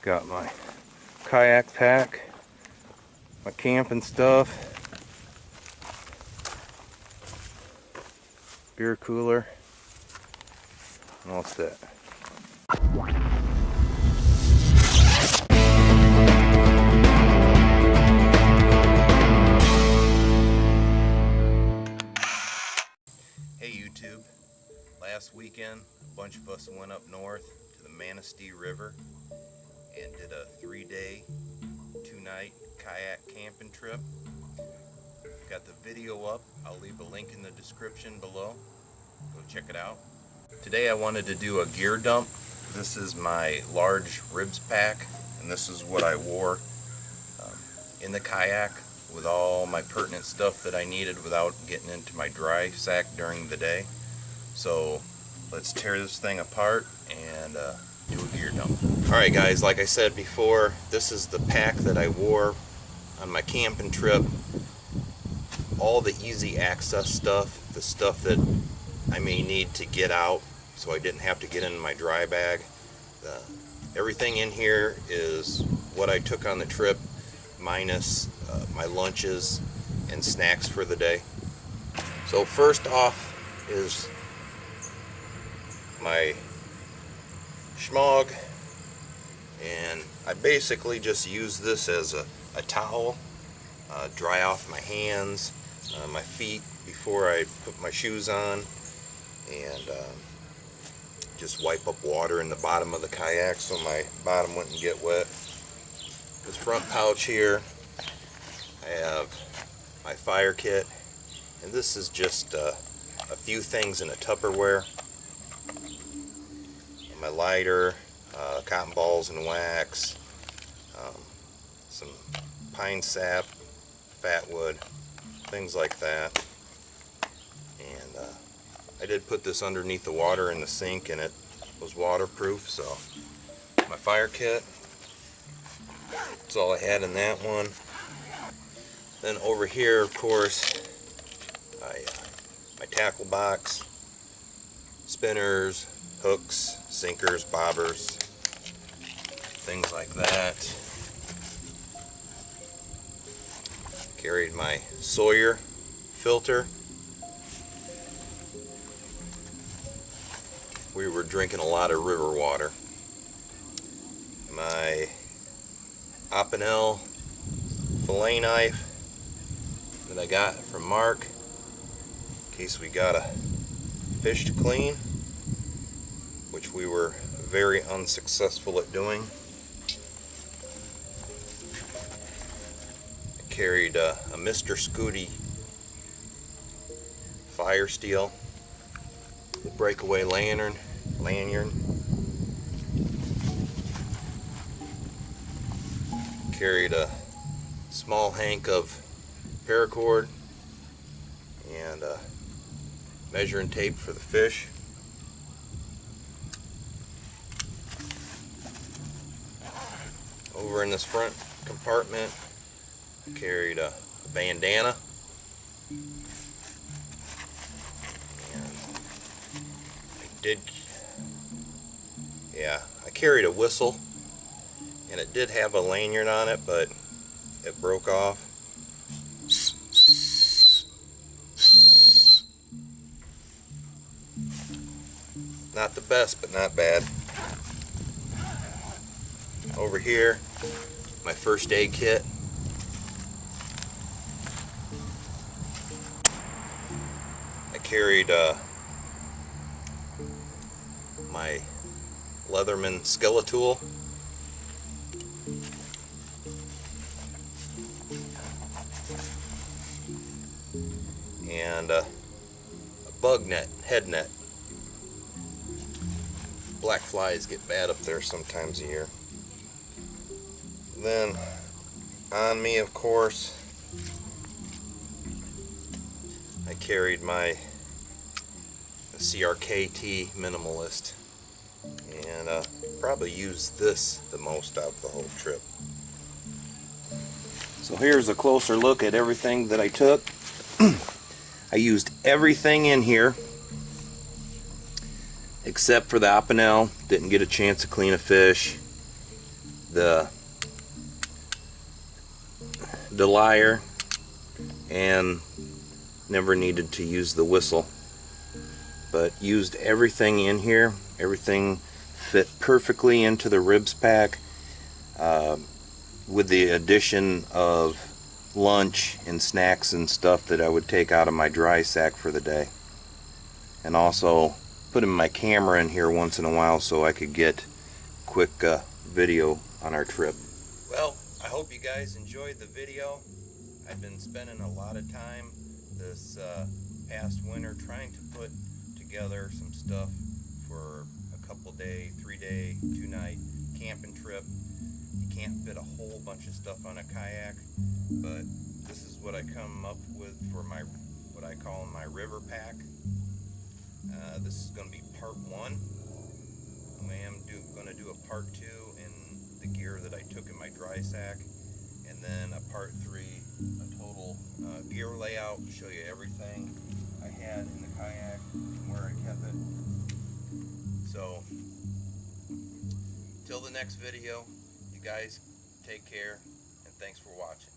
Got my kayak pack, my camping stuff, beer cooler, and all set. Hey YouTube, last weekend a bunch of us went up north to the Manistee River and did a 3-day, 2-night kayak camping trip. Got the video up. I'll leave a link in the description below. Go check it out. Today I wanted to do a gear dump. This is my large ribs pack, and this is what I wore in the kayak with all my pertinent stuff that I needed without getting into my dry sack during the day. So let's tear this thing apart and do a gear dump. Alright guys, like I said before, this is the pack that I wore on my camping trip. All the easy access stuff, the stuff that I may need to get out so I didn't have to get in my dry bag. Everything in here is what I took on the trip, minus my lunches and snacks for the day. So first off is my schmog, and I basically just use this as a towel, dry off my hands, my feet before I put my shoes on, and just wipe up water in the bottom of the kayak so my bottom wouldn't get wet. This front pouch here, I have my fire kit, and this is just a few things in a Tupperware. My lighter, cotton balls and wax, some pine sap, fat wood, things like that. And I did put this underneath the water in the sink, and it was waterproof. So my fire kit, that's all I had in that one. Then over here, of course, my tackle box, spinners, hooks, sinkers, bobbers, things like that. Carried my Sawyer filter. We were drinking a lot of river water. My Opinel fillet knife that I got from Mark in case we got a fish to clean, which we were very unsuccessful at doing. I carried a Mr. Scooty fire steel breakaway lanyard. Carried a small hank of paracord and measuring tape for the fish. Over in this front compartment, I carried a bandana, and I carried a whistle, and it did have a lanyard on it, but it broke off. Not the best, but not bad. Over here, my first aid kit. I carried my Leatherman Skeletool. And a bug net, head net. Black flies get bad up there sometimes a year. Then on me, of course, I carried my CRKT Minimalist, and probably used this the most out of the whole trip. So here's a closer look at everything that I took. I used everything in here except for the Opinel. Didn't get a chance to clean a fish. the lyre and never needed to use the whistle, but used everything in here. Everything fit perfectly into the ribs pack, with the addition of lunch and snacks and stuff that I would take out of my dry sack for the day, and also putting my camera in here once in a while so I could get quick video on our trip. Well, I hope you guys enjoyed the video. I've been spending a lot of time this past winter trying to put together some stuff for a couple day, 3-day, 2-night camping trip. You can't fit a whole bunch of stuff on a kayak, but this is what I come up with for my, what I call my river pack. This is going to be part 1. I am going to do a part 2 in the gear that I took in my dry sack, and then a part 3, a total gear layout, show you everything I had in the kayak and where I kept it. So, till the next video, you guys take care, and thanks for watching.